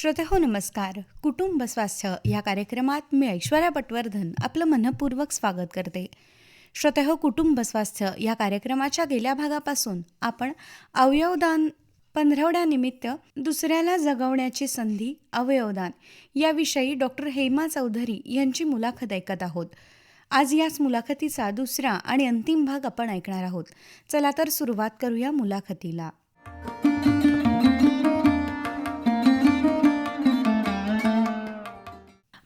श्रोतेहो नमस्कार. कुटुंब स्वास्थ्य या कार्यक्रमात मी ऐश्वर्या पटवर्धन आपलं मनःपूर्वक स्वागत करते. श्रोतेहो, कुटुंब स्वास्थ्य या कार्यक्रमाच्या गेल्या भागापासून आपण अवयवदान पंधरवड्यानिमित्त दुसऱ्याला जगवण्याची संधी अवयवदान याविषयी डॉक्टर हेमा चौधरी यांची मुलाखत ऐकत आहोत. आज याच मुलाखतीचा दुसरा आणि अंतिम भाग आपण ऐकणार आहोत. चला तर सुरुवात करूया मुलाखतीला.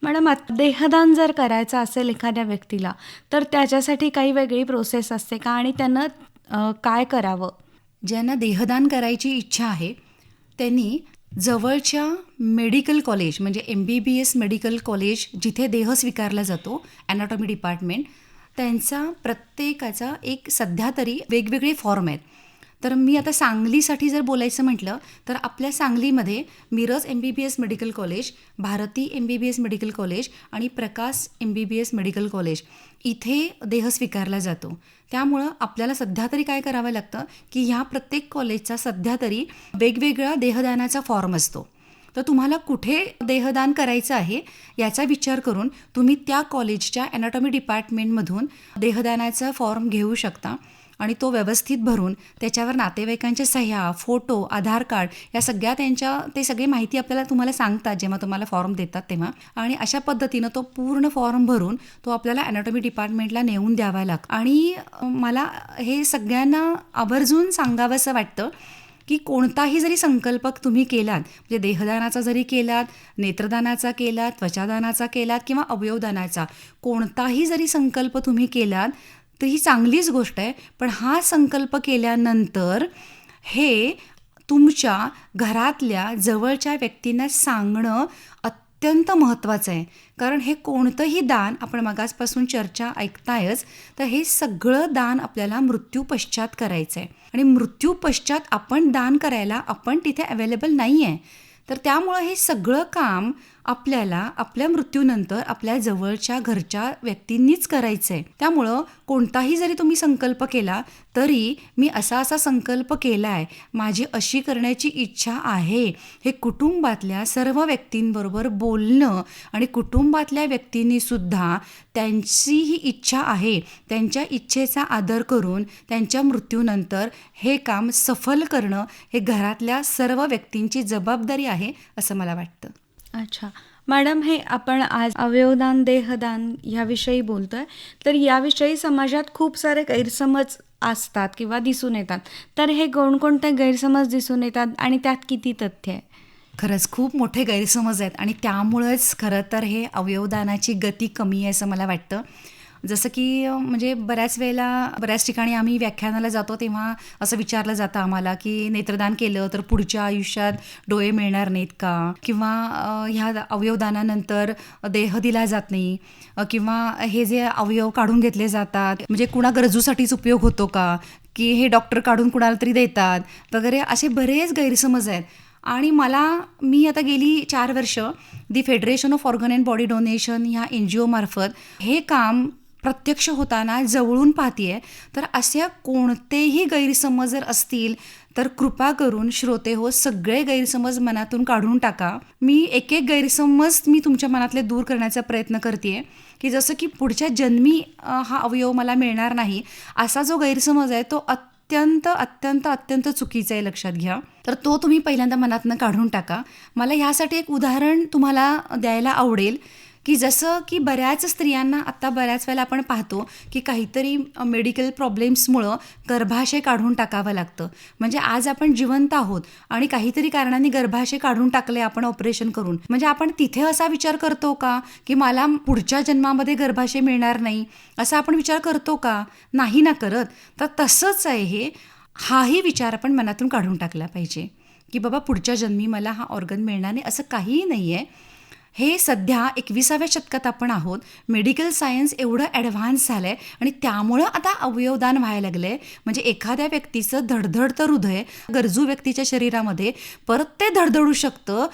मॅडम, देहदान जर करायचं असेल एखाद्या व्यक्तीला तर त्याच्यासाठी काही वेगळी प्रोसेस असते का आणि त्यानं काय करावं? ज्यांना देहदान करायची इच्छा आहे त्यांनी जवळच्या मेडिकल कॉलेज म्हणजे MBBS मेडिकल कॉलेज जिथे देह स्वीकारला जातो, ॲनाटॉमी डिपार्टमेंट, त्यांचा प्रत्येकाचा एक सध्या तरी वेगवेगळे फॉर्म आहेत. तर मी आता सांगलीसाठी जर बोलायचं म्हटलं तर आपल्या सांगलीमध्ये Miraj MBBS medical college, Bharati MBBS medical college आणि प्रकाश MBBS मेडिकल कॉलेज इथे देह स्वीकारला जातो. त्यामुळं आपल्याला सध्या तरी काय करावं लागतं की ह्या प्रत्येक कॉलेजचा सध्या तरी वेगवेगळा देहदानाचा फॉर्म असतो. तर तुम्हाला कुठे देहदान करायचं आहे याचा विचार करून तुम्ही त्या कॉलेजच्या ॲनाटॉमी डिपार्टमेंटमधून देहदानाचा फॉर्म घेऊ शकता आणि तो व्यवस्थित भरून त्याच्यावर नातेवाईकांच्या सह्या, फोटो, आधार कार्ड या सगळ्या ते सगळी माहिती तुम्हाला सांगतात जेव्हा तुम्हाला फॉर्म देतात तेव्हा. आणि अशा पद्धतीनं तो पूर्ण फॉर्म भरून तो आपल्याला ॲनाटॉमी डिपार्टमेंटला नेऊन द्यावा लागतो. आणि मला हे सगळ्यांना आवर्जून सांगावंसं वाटतं की कोणताही जरी संकल्प तुम्ही केलात, म्हणजे देहदानाचा जरी केलात, नेत्रदानाचा केलात, त्वचादानाचा केलात किंवा अवयवदानाचा, कोणताही जरी संकल्प तुम्ही केलात तर ही चांगलीच गोष्ट आहे. पण हा संकल्प केल्यानंतर हे तुमच्या घरातल्या जवळच्या व्यक्तींना सांगणं अत्यंत महत्त्वाचं आहे. कारण हे कोणतंही दान, आपण मगाचपासून चर्चा ऐकतायच, तर हे सगळं दान आपल्याला मृत्यूपश्चात करायचं आहे. आणि मृत्यूपश्चात आपण दान करायला आपण तिथे अवेलेबल नाही आहे. तर त्यामुळं हे सगळं काम आपल्याला आपल्या मृत्यूनंतर आपल्या जवळच्या घरच्या व्यक्तींनीच करायचं आहे. त्यामुळं कोणताही जरी तुम्ही संकल्प केला तरी मी असा संकल्प केला आहे, माझी अशी करण्याची इच्छा आहे, हे कुटुंबातल्या सर्व व्यक्तींबरोबर बोलणं आणि कुटुंबातल्या व्यक्तींनीसुद्धा त्यांची ही इच्छा आहे, त्यांच्या इच्छेचा आदर करून त्यांच्या मृत्यूनंतर हे काम सफल करणं हे घरातल्या सर्व व्यक्तींची जबाबदारी आहे असं मला वाटतं. अच्छा मॅडम, हे आपण आज अवयवदान देहदान ह्याविषयी बोलतोय, तर याविषयी समाजात खूप सारे गैरसमज असतात किंवा दिसून येतात. तर हे कोणकोणते गैरसमज दिसून येतात आणि त्यात किती तथ्य आहे? खरंच खूप मोठे गैरसमज आहेत आणि त्यामुळंच खरं तर हे अवयवदानाची गती कमी आहे असं मला वाटतं. जसं की म्हणजे बऱ्याच ठिकाणी आम्ही व्याख्यानाला जातो तेव्हा असं विचारलं जातं आम्हाला की नेत्रदान केलं तर पुढच्या आयुष्यात डोळे मिळणार नाहीत का, किंवा ह्या अवयवदानानंतर देह दिला जात नाही, किंवा हे जे अवयव काढून घेतले जातात म्हणजे कुणा गरजूसाठीच उपयोग होतो का, की हे डॉक्टर काढून कुणाला तरी देतात वगैरे, असे बरेच गैरसमज आहेत. आणि मी आता गेली 4 वर्ष the federation of organ and body donation ह्या NGO मार्फत हे काम प्रत्यक्ष होताना जवळून पाहतेय. तर असे कोणतेही गैरसमज जर असतील तर कृपा करून श्रोते हो, सगळे गैरसमज मनातून काढून टाका. मी एक गैरसमज तुमच्या मनातले दूर करण्याचा प्रयत्न करते की जसं की पुढच्या जन्मी हा अवयव मला मिळणार नाही, असा जो गैरसमज आहे तो अत्यंत अत्यंत अत्यंत चुकीचं आहे, लक्षात घ्या. तर तो तुम्ही पहिल्यांदा मनातनं काढून टाका. मला ह्यासाठी एक उदाहरण तुम्हाला द्यायला आवडेल की जसं की बऱ्याच स्त्रियांना आता बऱ्याच वेळेला आपण पाहतो की काहीतरी मेडिकल प्रॉब्लेम्समुळं गर्भाशय काढून टाकावं लागतं. म्हणजे आज आपण जिवंत आहोत आणि काहीतरी कारणाने गर्भाशय काढून टाकले आपण ऑपरेशन करून, म्हणजे आपण तिथे असा विचार करतो का की मला पुढच्या जन्मामध्ये गर्भाशय मिळणार नाही, असा आपण विचार करतो का? नाही ना करत. तर तसंच आहे हाही विचार आपण मनातून काढून टाकला पाहिजे की बाबा पुढच्या जन्मी मला हा ऑर्गन मिळणार नाही, असं काहीही नाही आहे. हे सध्या 21व्या शतकात आपण आहोत. मेडिकल सायन्स एवढं ॲडव्हान्स झालं आहे आणि त्यामुळं आता अवयवदान व्हायला लागलं आहे. म्हणजे एखाद्या व्यक्तीचं धडधडतं हृदय गरजू व्यक्तीच्या शरीरामध्ये परत ते धडधडू शकतं.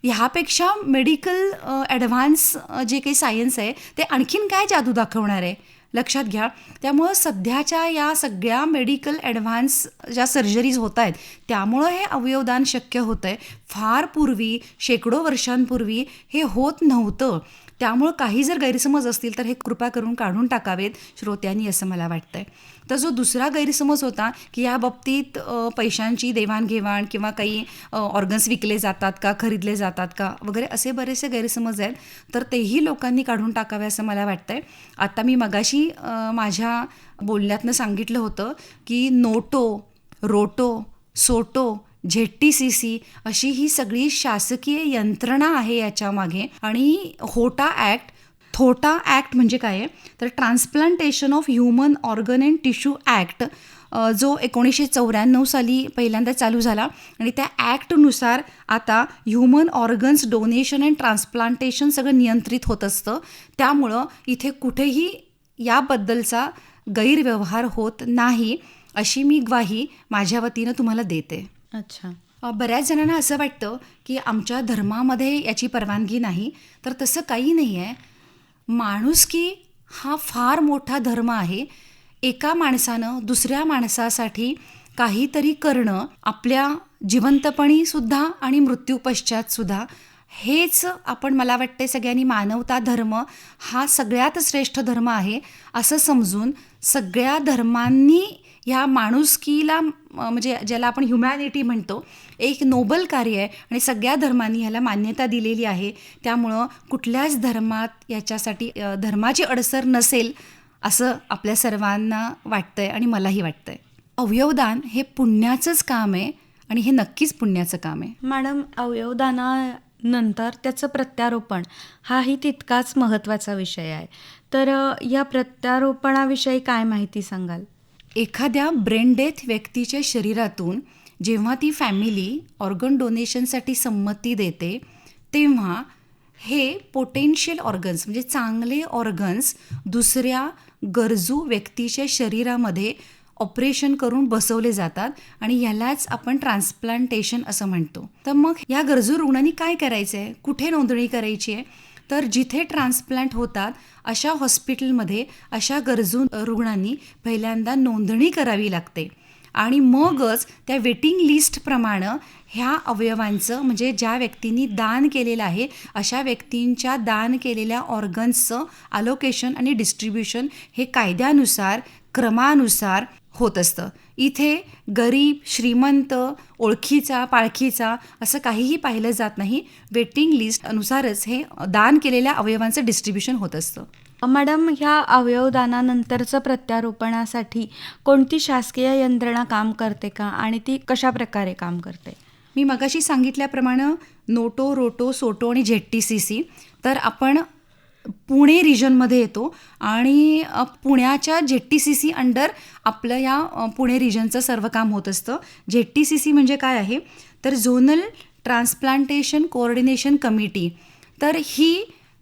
ह्यापेक्षा मेडिकल ॲडव्हान्स जे काही सायन्स आहे ते आणखीन काय जादू दाखवणार आहे? लक्षात घ्या. त्यामुळं सध्याच्या या सगळ्या मेडिकल ॲडव्हान्स ज्या सर्जरीज होत आहेत त्यामुळं हे अवयवदान शक्य होतं आहे. फार पूर्वी, शेकडो वर्षांपूर्वी हे होत नव्हतं. त्यामुळं काही जर गैरसमज असतील तर हे कृपा करून काढून टाकावेत श्रोत्यांनी, असं मला वाटतं आहे. तर जो दुसरा गैरसमज होता की या बाबतीत पैशांची देवाणघेवाण किंवा काही ऑर्गन्स विकले जातात का, खरीदले जातात का वगैरे असे बरेचसे गैरसमज आहेत, तर तेही लोकांनी काढून टाकावे असं मला वाटतं आहे. आता मी मगाशी माझ्या बोलण्यातनं सांगितलं होतं की नोटो, रोटो, सोटो, ZTCC अशी ही सगळी शासकीय यंत्रणा आहे याच्यामागे. आणि थोटा ॲक्ट म्हणजे काय आहे तर transplantation of human organ and tissue act, जो 1994 साली पहिल्यांदा चालू झाला. आणि त्या ॲक्टनुसार आता human organs donation and transplantation सगळं नियंत्रित होत असतं. त्यामुळं इथे कुठेही याबद्दलचा गैरव्यवहार होत नाही अशी मी ग्वाही माझ्या वतीनं तुम्हाला देते. अच्छा. बऱ्याच जणांना असं वाटतं की आमच्या धर्मामध्ये याची परवानगी नाही, तर तसं काही नाही आहे. माणुसकी हा फार मोठा धर्म आहे. एका माणसानं दुसऱ्या माणसासाठी काहीतरी करणं, आपल्या जिवंतपणीसुद्धा आणि मृत्यूपश्चातसुद्धा, हेच आपण, मला वाटते, सगळ्यांनी मानवता धर्म हा सगळ्यात श्रेष्ठ धर्म आहे असं समजून सगळ्या धर्मांनी ह्या माणुसकीला, म्हणजे ज्याला आपण ह्युमॅनिटी म्हणतो, एक नोबल कार्य आहे आणि सगळ्या धर्मांनी ह्याला मान्यता दिलेली आहे. त्यामुळं कुठल्याच धर्मात याच्यासाठी धर्माची अडसर नसेल असं आपल्या सर्वांना वाटतंय आणि मलाही वाटतंय. अवयवदान हे पुण्याचंच काम आहे आणि हे नक्कीच पुण्याचं काम आहे. मॅडम, अवयवदानानंतर त्याचं प्रत्यारोपण हाही तितकाच महत्त्वाचा विषय आहे. तर या प्रत्यारोपणाविषयी काय माहिती सांगाल? एखाद्या ब्रेन डेथ व्यक्तीच्या शरीरातून जेव्हा ती फॅमिली ऑर्गन डोनेशनसाठी संमती देते तेव्हा हे पोटेन्शियल ऑर्गन्स, म्हणजे चांगले ऑर्गन्स, दुसऱ्या गरजू व्यक्तीच्या शरीरामध्ये ऑपरेशन करून बसवले जातात आणि ह्यालाच आपण ट्रान्सप्लांटेशन असं म्हणतो. तर मग या गरजू रुग्णांनी काय करायचं आहे, कुठे नोंदणी करायची आहे, तर जिथे ट्रान्सप्लांट होतात अशा हॉस्पिटलमध्ये अशा गरजू रुग्णांनी पहिल्यांदा नोंदणी करावी लागते आणि मगच त्या वेटिंग लिस्टप्रमाणे ह्या अवयवांचं, म्हणजे ज्या व्यक्तींनी दान केलेलं आहे अशा व्यक्तींच्या दान केलेल्या ऑर्गन्सचं अलोकेशन आणि डिस्ट्रीब्युशन हे कायद्यानुसार, क्रमानुसार होत असतं. इथे गरीब, श्रीमंत, ओळखीचा, पाळखीचा असं काहीही पाहिलं जात नाही. वेटिंग लिस्ट अनुसारच हे दान केलेल्या अवयवांचं डिस्ट्रीब्युशन होत असतं. मॅडम, ह्या अवयवदानानंतरचं प्रत्यारोपणासाठी कोणती शासकीय यंत्रणा काम करते का आणि ती कशा प्रकारे काम करते? मी मगाशी सांगितल्याप्रमाणे नोटो, रोटो, सोटो आणि ZTCC, तर आपण पुणे रिजनमध्ये येतो आणि पुण्याच्या ZTCC अंडर आपलं या पुणे रिजनचं सर्व काम होत असतं. ZTCC म्हणजे काय आहे तर झोनल ट्रान्सप्लांटेशन कोऑर्डिनेशन कमिटी. तर ही,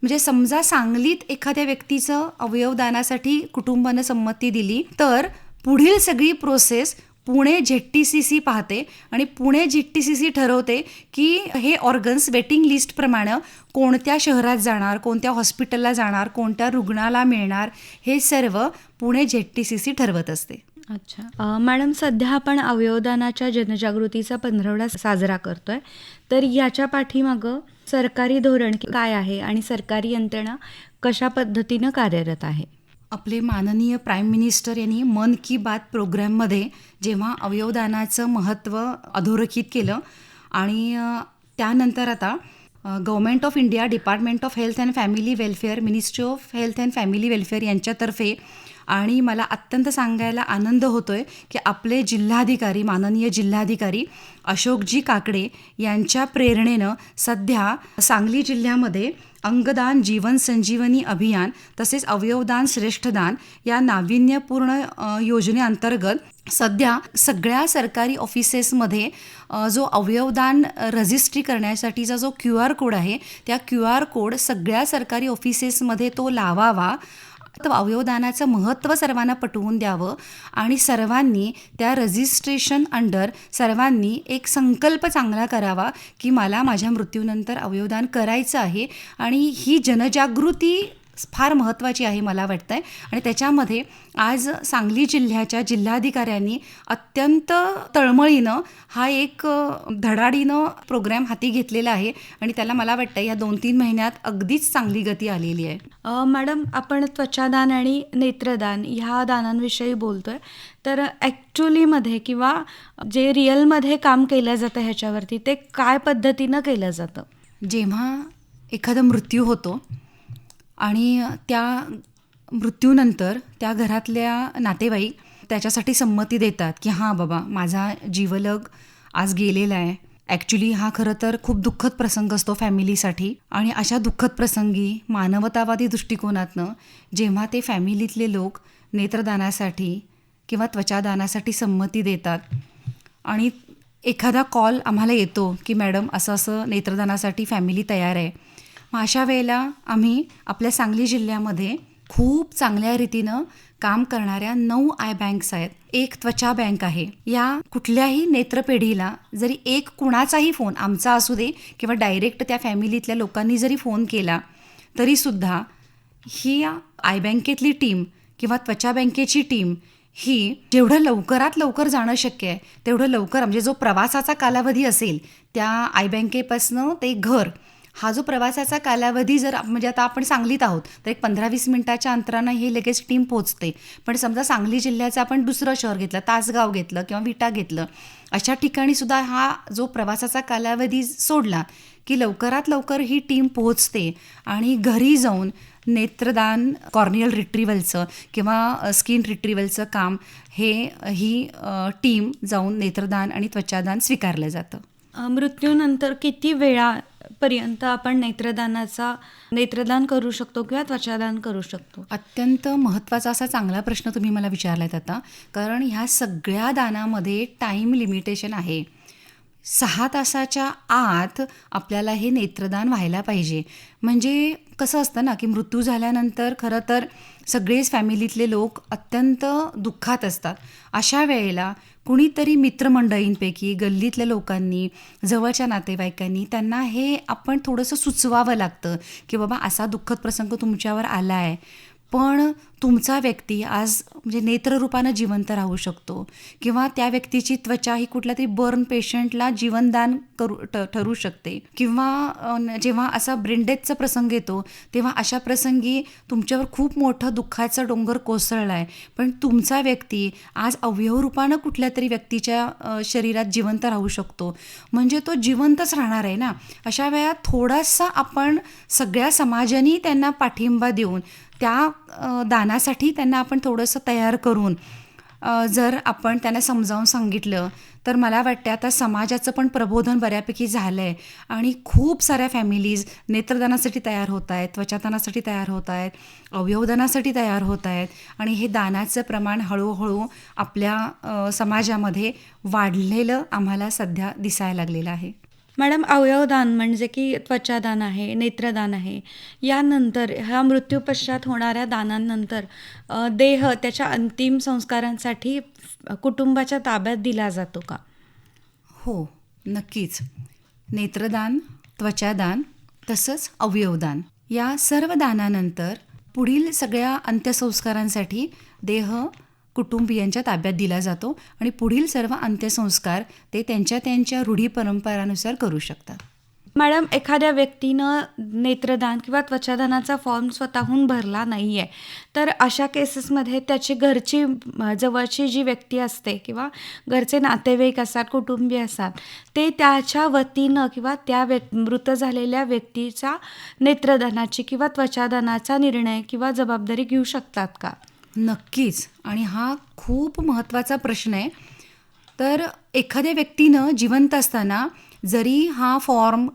म्हणजे समजा सांगलीत एखाद्या व्यक्तीचं अवयवदानासाठी कुटुंबानं संमती दिली तर पुढील सगळी प्रोसेस पुणे ZTCC पाहते आणि पुणे ZTCC ठरवते की हे ऑर्गन्स वेटिंग लिस्टप्रमाणे कोणत्या शहरात जाणार, कोणत्या हॉस्पिटलला जाणार, कोणत्या रुग्णाला मिळणार, हे सर्व पुणे ZTCC ठरवत असते. अच्छा. मॅडम, सध्या आपण अवयवदानाच्या जनजागृतीचा पंधरवडा साजरा करतोय, तर याच्या पाठीमागं सरकारी धोरण काय आहे आणि सरकारी यंत्रणा कशा पद्धतीनं कार्यरत आहे? आपले माननीय प्राईम मिनिस्टर यांनी मन की बात प्रोग्रॅममध्ये जेव्हा अवयवदानाचं महत्त्व अधोरेखित केलं आणि त्यानंतर आता government of India, department of health and family welfare, ministry of health and family welfare यांच्यातर्फे, आणि मला अत्यंत सांगायला आनंद होतो आहे की आपले जिल्हाधिकारी, माननीय जिल्हाधिकारी अशोकजी काकडे यांच्या प्रेरणेनं सध्या सांगली जिल्ह्यामध्ये अंगदान जीवन संजीवनी अभियान तसेच अवयवदान श्रेष्ठदान या नाविन्यपूर्ण योजनेअंतर्गत सध्या सगळ्या सरकारी ऑफिसेसमध्ये जो अवयवदान रजिस्ट्री करण्यासाठीचा जो QR कोड आहे त्या QR कोड सगळ्या सरकारी ऑफिसेसमध्ये तो लावावा. तर अवयवदानाचं महत्त्व सर्वांना पटवून द्यावं आणि सर्वांनी त्या रजिस्ट्रेशन अंडर सर्वांनी एक संकल्प चांगला करावा की मला माझ्या मृत्यूनंतर अवयवदान करायचं आहे. आणि ही जनजागृती फार महत्त्वाची आहे मला वाटतं आहे. आणि त्याच्यामध्ये आज सांगली जिल्ह्याच्या जिल्हाधिकाऱ्यांनी अत्यंत तळमळीनं हा एक धडाडीनं प्रोग्रॅम हाती घेतलेला आहे आणि त्याला मला वाटतं या 2-3 महिन्यात अगदीच चांगली गती आलेली आहे. मॅडम, आपण त्वचादान आणि नेत्रदान ह्या दानांविषयी बोलतोय, तर ॲक्च्युलीमध्ये किंवा जे रिअलमध्ये काम केलं जातं ह्याच्यावरती ते काय पद्धतीनं केलं जातं? जेव्हा एखादा मृत्यू होतो आणि त्या मृत्यूनंतर त्या घरातल्या नातेवाईक त्याच्यासाठी संमती देतात की हां बाबा, माझा जीवलग आज गेलेला आहे. ॲक्च्युली हा खरं तर खूप दुःखद प्रसंग असतो फॅमिलीसाठी आणि अशा दुःखद प्रसंगी मानवतावादी दृष्टिकोनातनं जेव्हा ते फॅमिलीतले लोक नेत्रदानासाठी किंवा त्वचादानासाठी संमती देतात आणि एखादा कॉल आम्हाला येतो की मॅडम असं असं नेत्रदानासाठी फॅमिली तयार आहे. मग अशा वेळेला आम्ही आपल्या सांगली जिल्ह्यामध्ये खूप चांगल्या रीतीनं काम करणाऱ्या 9 आय बँक्स आहेत. एक त्वचा बँक आहे. या कुठल्याही नेत्रपेढीला जरी एक कुणाचाही फोन आमचा असू दे किंवा डायरेक्ट त्या फॅमिलीतल्या लोकांनी जरी फोन केला तरीसुद्धा ही आय बँकेतली टीम किंवा त्वचा बँकेची टीम ही जेवढं लवकरात लवकर जाणं शक्य आहे तेवढं लवकर, म्हणजे जो प्रवासाचा कालावधी असेल त्या आय बँकेपासनं ते घर, हा जो प्रवासाचा कालावधी जर म्हणजे आता आपण सांगलीत आहोत तर एक 15-20 मिनिटाच्या अंतरानं हे लगेच टीम पोहोचते. पण समजा सांगली जिल्ह्याचं आपण दुसरं शहर घेतलं, तासगाव घेतलं किंवा विटा घेतलं, अशा ठिकाणी सुद्धा हा जो प्रवासाचा कालावधी सोडला की लवकरात लवकर ही टीम पोहोचते आणि घरी जाऊन नेत्रदान, कॉर्नियल रिट्रीवलचं किंवा स्किन रिट्रीवलचं काम ही टीम जाऊन नेत्रदान आणि त्वचादान स्वीकारलं जातं. मृत्यूनंतर किती वेळापर्यंत आपण नेत्रदान करू शकतो किंवा त्वचादान करू शकतो? अत्यंत महत्त्वाचा असा चांगला प्रश्न तुम्ही मला विचारलात आता, कारण ह्या सगळ्या दानामध्ये टाईम लिमिटेशन आहे. 6 तासाच्या आत आपल्याला हे नेत्रदान व्हायला पाहिजे. म्हणजे कसं असतं ना की मृत्यू झाल्यानंतर खरं तर सगळेच फॅमिलीतले लोक अत्यंत दुःखात असतात. अशा वेळेला कुणीतरी मित्रमंडळींपैकी गल्लीतल्या लोकांनी, जवळच्या नातेवाईकांनी त्यांना हे आपण थोडंसं सुचवावं लागतं की बाबा असा दुःखद प्रसंग तुमच्यावर आला आहे, पण तुमचा व्यक्ती आज म्हणजे नेत्ररूपानं जिवंत राहू शकतो किंवा त्या व्यक्तीची त्वचा ही कुठल्या तरी बर्न पेशंटला जीवनदान ठरू शकते किंवा जेव्हा असा ब्रेन डेथचा प्रसंग येतो तेव्हा अशा प्रसंगी तुमच्यावर खूप मोठं दुःखाचा डोंगर कोसळला आहे, पण तुमचा व्यक्ती आज अवयवरूपानं कुठल्या तरी व्यक्तीच्या शरीरात जिवंत राहू शकतो, म्हणजे तो जिवंतच राहणार आहे ना. अशा वेळात थोडासा आपण सगळ्या समाजाने त्यांना पाठिंबा देऊन त्या दानासाठी त्यांना आपण थोडंसं तयार करून जर आपण त्यांना समजावून सांगितलं तर मला वाटतं आता समाजाचं पण प्रबोधन बऱ्यापैकी झालं आहे आणि खूप साऱ्या फॅमिलीज नेत्रदानासाठी तयार होत आहेत, त्वचादानासाठी तयार होत आहेत, अवयवदानासाठी तयार होत आहेत आणि हे दानाचं प्रमाण हळूहळू आपल्या समाजामध्ये वाढलेलं आम्हाला सध्या दिसायला लागलेलं आहे. मॅडम, अवयवदान म्हणजे की त्वचादान आहे, नेत्रदान आहे, यानंतर ह्या मृत्यूपश्चात होणाऱ्या दानांनंतर देह त्याच्या अंतिम संस्कारांसाठी कुटुंबाच्या ताब्यात दिला जातो का? हो, नक्कीच. नेत्रदान, त्वचादान तसंच अवयवदान या सर्व दानानंतर पुढील सगळ्या अंत्यसंस्कारांसाठी देह कुटुंबियांच्या ताब्यात दिला जातो आणि पुढील सर्व अंत्यसंस्कार ते त्यांच्या रूढी परंपरानुसार करू शकतात. मॅडम, एखाद्या व्यक्तीनं नेत्रदान किंवा त्वचादानाचा फॉर्म स्वतःहून भरला नाही आहे, तर अशा केसेसमध्ये त्याची घरची जवळची जी व्यक्ती असते किंवा घरचे नातेवाईक असतात, कुटुंबीय असतात, ते त्याच्या वतीनं किंवा त्या मृत झालेल्या व्यक्तीच्या नेत्रदानाची किंवा त्वचादानाचा निर्णय किंवा जबाबदारी घेऊ शकतात का? नक्कीच. आणि हा खूप महत्त्वाचा प्रश्न आहे. तर एखाद्या व्यक्तीनं जिवंत असताना जरी हा फॉर्म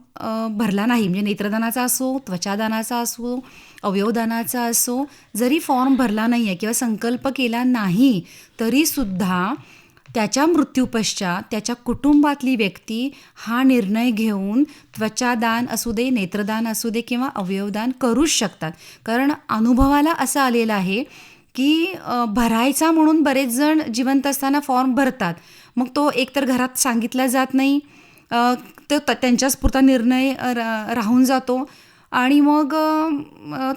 भरला नाही, म्हणजे नेत्रदानाचा असो, त्वचादानाचा असो, अवयवदानाचा असो, जरी फॉर्म भरला नाही आहे किंवा संकल्प केला नाही तरीसुद्धा त्याच्या मृत्यूपश्चात त्याच्या कुटुंबातली व्यक्ती हा निर्णय घेऊन त्वचादान असू दे, नेत्रदान असू दे किंवा अवयवदान करूच शकतात. कारण अनुभवाला असं आलेलं आहे की भरायचा म्हणून बरेच जण जिवंत असताना फॉर्म भरतात, मग तो एकतर घरात सांगितला जात नाही, तो त्यांच्याच पुरता निर्णय राहून जातो आणि मग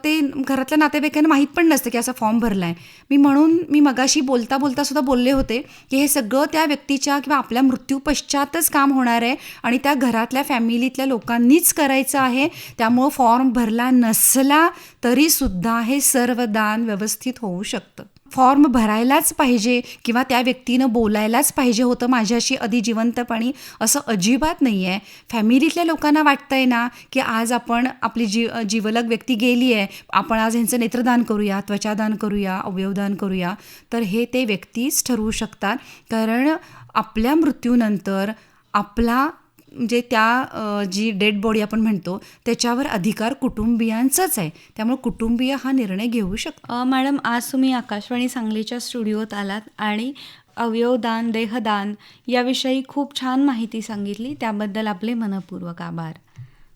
ते घरातल्या नातेवाईकांना माहीत पण नसतं की असा फॉर्म भरला आहे. म्हणून मी मगाशी बोलता बोलता सुद्धा बोलले होते की हे सगळं त्या व्यक्तीच्या किंवा आपल्या मृत्यूपश्चातच काम होणार आहे आणि त्या घरातल्या फॅमिलीतल्या लोकांनीच करायचं आहे. त्यामुळं फॉर्म भरला नसला तरीसुद्धा हे सर्व दान व्यवस्थित होऊ शकतं. फॉर्म भरायलाच पाहिजे किंवा त्या व्यक्तीनं बोलायलाच पाहिजे होतं माझ्याशी आधी जिवंतपणी, असं अजिबात नाही आहे. फॅमिलीतल्या लोकांना वाटतं आहे ना की आज आपण आपली जिवलग व्यक्ती गेली आहे, आपण आज ह्यांचं नेत्रदान करूया, त्वचादान करूया, अवयवदान करूया, तर हे ते व्यक्तीच ठरवू शकतात. कारण आपल्या मृत्यूनंतर आपला म्हणजे त्या जी डेड बॉडी आपण म्हणतो त्याच्यावर अधिकार कुटुंबियांचाच आहे. त्यामुळे कुटुंबीय हा निर्णय घेऊ शकतात. मॅडम, आज तुम्ही आकाशवाणी सांगलीच्या स्टुडिओत आलात आणि अवयवदान, देहदान याविषयी खूप छान माहिती सांगितली. त्याबद्दल आपले मनःपूर्वक आभार.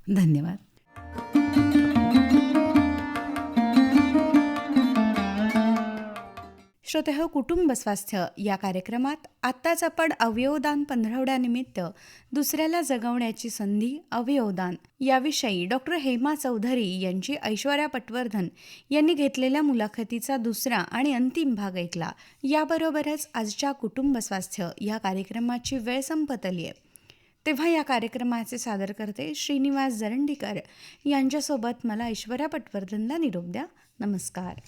धन्यवाद. श्रोतेहो, कुटुंब स्वास्थ्य या कार्यक्रमात आत्ताच आपण अवयवदान पंधरवड्यानिमित्त दुसऱ्याला जगवण्याची संधी, अवयवदान याविषयी डॉक्टर हेमा चौधरी यांची ऐश्वर्या पटवर्धन यांनी घेतलेल्या मुलाखतीचा दुसरा आणि अंतिम भाग ऐकला. याबरोबरच आजच्या कुटुंब स्वास्थ्य या कार्यक्रमाची वेळ संपत आली आहे. तेव्हा या कार्यक्रमाचे सादरकर्ते श्रीनिवास जरंडीकर यांच्यासोबत मला ऐश्वर्या पटवर्धनला निरोप द्या. नमस्कार.